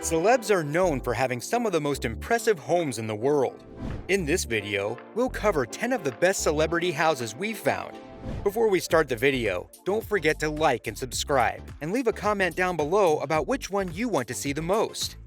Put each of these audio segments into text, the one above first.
Celebs are known for having some of the most impressive homes in the world. In this video, we'll cover 10 of the best celebrity houses we've found. Before we start the video, don't forget to like and subscribe, and leave a comment down below about which one you want to see the most.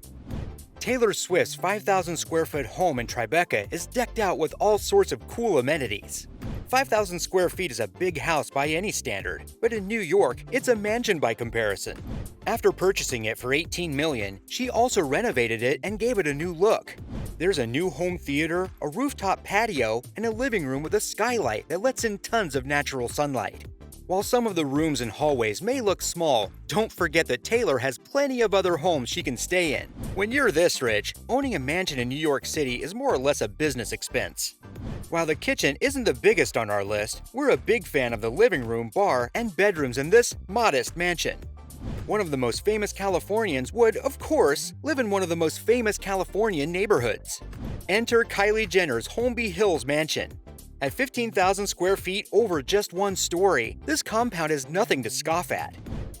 Taylor Swift's 5,000 square foot home in Tribeca is decked out with all sorts of cool amenities. 5,000 square feet is a big house by any standard, but in New York, it's a mansion by comparison. After purchasing it for $18 million, she also renovated it and gave it a new look. There's a new home theater, a rooftop patio, and a living room with a skylight that lets in tons of natural sunlight. While some of the rooms and hallways may look small, don't forget that Taylor has plenty of other homes she can stay in. When you're this rich, owning a mansion in New York City is more or less a business expense. While the kitchen isn't the biggest on our list, we're a big fan of the living room, bar, and bedrooms in this modest mansion. One of the most famous Californians would, of course, live in one of the most famous Californian neighborhoods. Enter Kylie Jenner's Holmby Hills mansion. At 15,000 square feet over just one story, this compound is nothing to scoff at.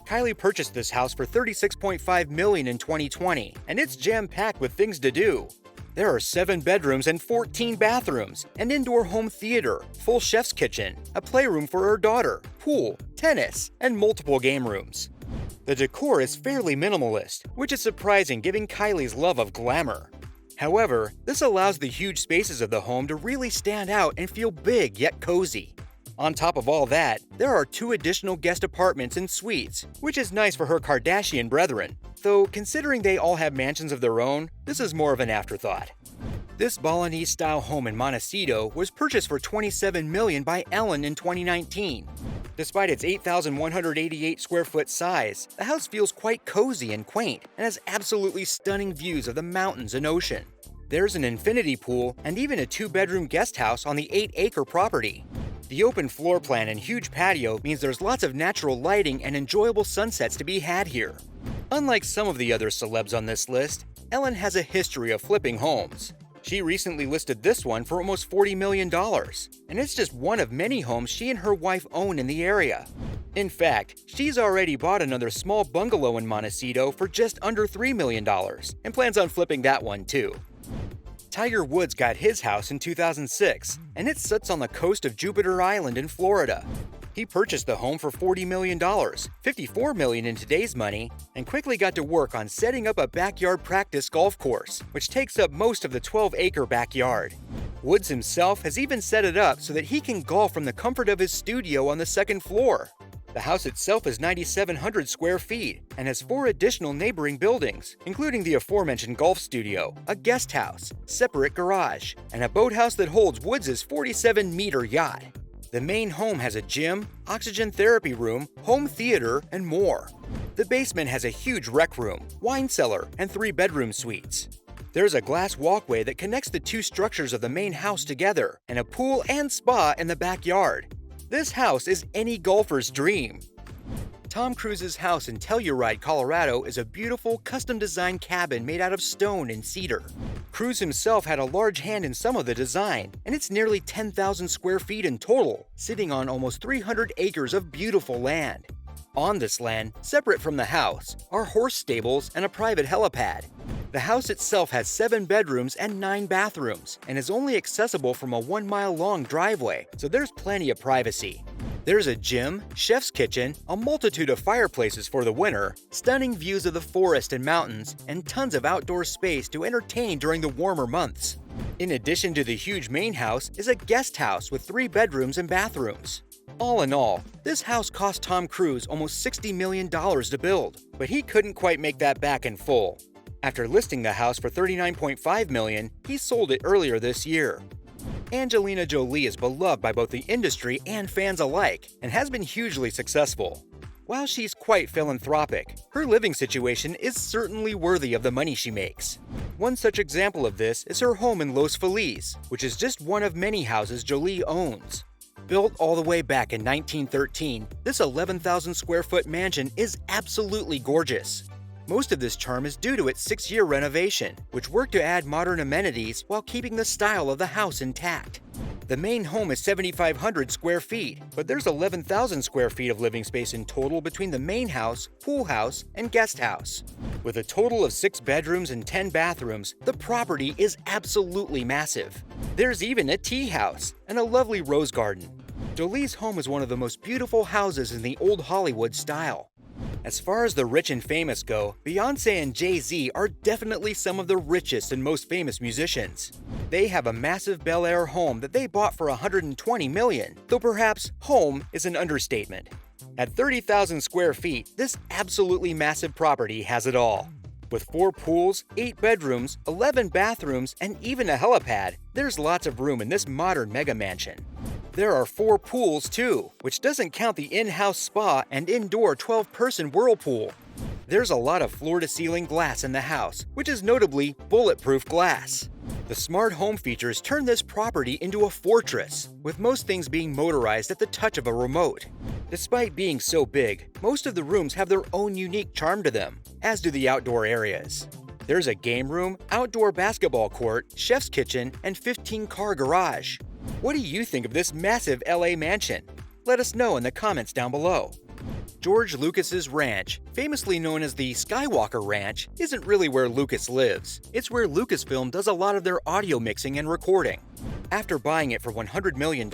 Kylie purchased this house for $36.5 million in 2020, and it's jam-packed with things to do. There are 7 bedrooms and 14 bathrooms, an indoor home theater, full chef's kitchen, a playroom for her daughter, pool, tennis, and multiple game rooms. The decor is fairly minimalist, which is surprising given Kylie's love of glamour. However, this allows the huge spaces of the home to really stand out and feel big yet cozy. On top of all that, there are 2 additional guest apartments and suites, which is nice for her Kardashian brethren. Though, considering they all have mansions of their own, this is more of an afterthought. This Balinese-style home in Montecito was purchased for $27 million by Ellen in 2019. Despite its 8,188 square foot size, the house feels quite cozy and quaint and has absolutely stunning views of the mountains and ocean. There's an infinity pool and even a 2-bedroom guest house on the 8-acre property. The open floor plan and huge patio means there's lots of natural lighting and enjoyable sunsets to be had here. Unlike some of the other celebs on this list, Ellen has a history of flipping homes. She recently listed this one for almost $40 million, and it's just one of many homes she and her wife own in the area. In fact, she's already bought another small bungalow in Montecito for just under $3 million, and plans on flipping that one too. Tiger Woods got his house in 2006, and it sits on the coast of Jupiter Island in Florida. He purchased the home for $40 million, $54 million in today's money, and quickly got to work on setting up a backyard practice golf course, which takes up most of the 12-acre backyard. Woods himself has even set it up so that he can golf from the comfort of his studio on the 2nd floor. The house itself is 9,700 square feet and has 4 additional neighboring buildings, including the aforementioned golf studio, a guest house, separate garage, and a boathouse that holds Woods' 47-meter yacht. The main home has a gym, oxygen therapy room, home theater, and more. The basement has a huge rec room, wine cellar, and 3-bedroom suites. There's a glass walkway that connects the 2 structures of the main house together, and a pool and spa in the backyard. This house is any golfer's dream. Tom Cruise's house in Telluride, Colorado is a beautiful, custom-designed cabin made out of stone and cedar. Cruise himself had a large hand in some of the design, and it's nearly 10,000 square feet in total, sitting on almost 300 acres of beautiful land. On this land, separate from the house, are horse stables and a private helipad. The house itself has 7 bedrooms and 9 bathrooms, and is only accessible from a 1-mile-long driveway, so there's plenty of privacy. There's a gym, chef's kitchen, a multitude of fireplaces for the winter, stunning views of the forest and mountains, and tons of outdoor space to entertain during the warmer months. In addition to the huge main house is a guest house with 3 bedrooms and bathrooms. All in all, this house cost Tom Cruise almost $60 million to build, but he couldn't quite make that back in full. After listing the house for $39.5 million, he sold it earlier this year. Angelina Jolie is beloved by both the industry and fans alike, and has been hugely successful. While she's quite philanthropic, her living situation is certainly worthy of the money she makes. One such example of this is her home in Los Feliz, which is just one of many houses Jolie owns. Built all the way back in 1913, this 11,000 square foot mansion is absolutely gorgeous. Most of this charm is due to its 6-year renovation, which worked to add modern amenities while keeping the style of the house intact. The main home is 7,500 square feet, but there's 11,000 square feet of living space in total between the main house, pool house, and guest house. With a total of 6 bedrooms and 10 bathrooms, the property is absolutely massive. There's even a tea house and a lovely rose garden. Jolie's home is one of the most beautiful houses in the old Hollywood style. As far as the rich and famous go, Beyonce and JayZ are definitely some of the richest and most famous musicians. They have a massive Bel Air home that they bought for $120 million, though perhaps home is an understatement. At 30,000 square feet, this absolutely massive property has it all. With 4 pools, 8 bedrooms, 11 bathrooms, and even a helipad, there's lots of room in this modern mega mansion. There are 4 pools too, which doesn't count the in-house spa and indoor 12-person whirlpool. There's a lot of floor-to-ceiling glass in the house, which is notably bulletproof glass. The smart home features turn this property into a fortress, with most things being motorized at the touch of a remote. Despite being so big, most of the rooms have their own unique charm to them, as do the outdoor areas. There's a game room, outdoor basketball court, chef's kitchen, and 15-car garage. What do you think of this massive LA mansion? Let us know in the comments down below. George Lucas's ranch, famously known as the Skywalker Ranch, isn't really where Lucas lives. It's where Lucasfilm does a lot of their audio mixing and recording. After buying it for $100 million,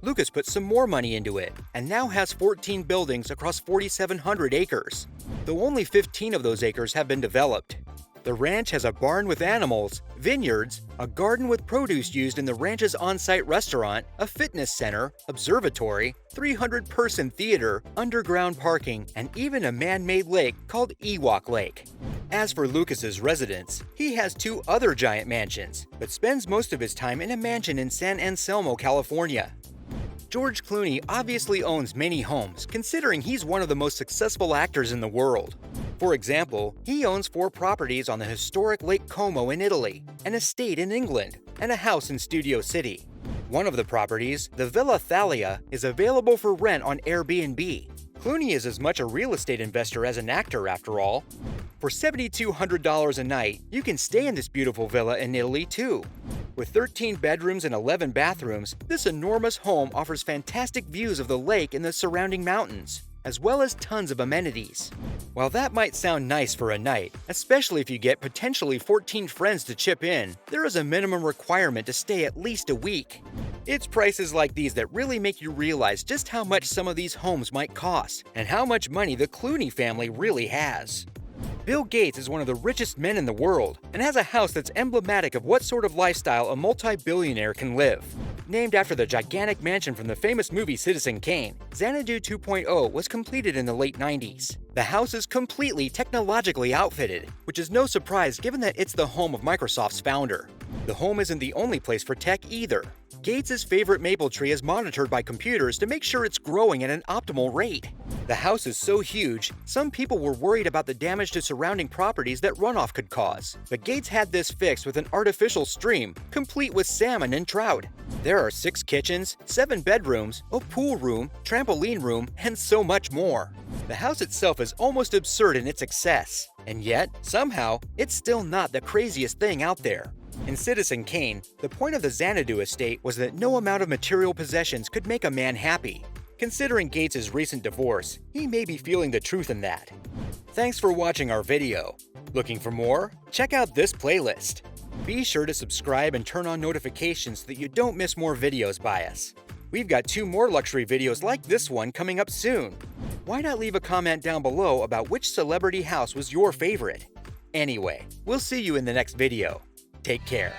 Lucas put some more money into it and now has 14 buildings across 4,700 acres, though only 15 of those acres have been developed. The ranch has a barn with animals, vineyards, a garden with produce used in the ranch's on-site restaurant, a fitness center, observatory, 300-person theater, underground parking, and even a man-made lake called Ewok Lake. As for Lucas's residence, he has 2 other giant mansions, but spends most of his time in a mansion in San Anselmo, California. George Clooney obviously owns many homes, considering he's one of the most successful actors in the world. For example, he owns 4 properties on the historic Lake Como in Italy, an estate in England, and a house in Studio City. One of the properties, the Villa Thalia, is available for rent on Airbnb. Clooney is as much a real estate investor as an actor, after all. For $7,200 a night, you can stay in this beautiful villa in Italy too. With 13 bedrooms and 11 bathrooms, this enormous home offers fantastic views of the lake and the surrounding mountains, as well as tons of amenities. While that might sound nice for a night, especially if you get potentially 14 friends to chip in, there is a minimum requirement to stay at least a week. It's prices like these that really make you realize just how much some of these homes might cost, and how much money the Clooney family really has. Bill Gates is one of the richest men in the world, and has a house that's emblematic of what sort of lifestyle a multi-billionaire can live. Named after the gigantic mansion from the famous movie Citizen Kane, Xanadu 2.0 was completed in the late 90s. The house is completely technologically outfitted, which is no surprise given that it's the home of Microsoft's founder. The home isn't the only place for tech either. Gates' favorite maple tree is monitored by computers to make sure it's growing at an optimal rate. The house is so huge, some people were worried about the damage to surrounding properties that runoff could cause, but Gates had this fixed with an artificial stream, complete with salmon and trout. There are 6 kitchens, 7 bedrooms, a pool room, trampoline room, and so much more. The house itself is almost absurd in its excess, and yet, somehow, it's still not the craziest thing out there. In Citizen Kane, the point of the Xanadu estate was that no amount of material possessions could make a man happy. Considering Gates' recent divorce, he may be feeling the truth in that. Thanks for watching our video. Looking for more? Check out this playlist. Be sure to subscribe and turn on notifications so that you don't miss more videos by us. We've got 2 more luxury videos like this one coming up soon. Why not leave a comment down below about which celebrity house was your favorite? Anyway, we'll see you in the next video. Take care.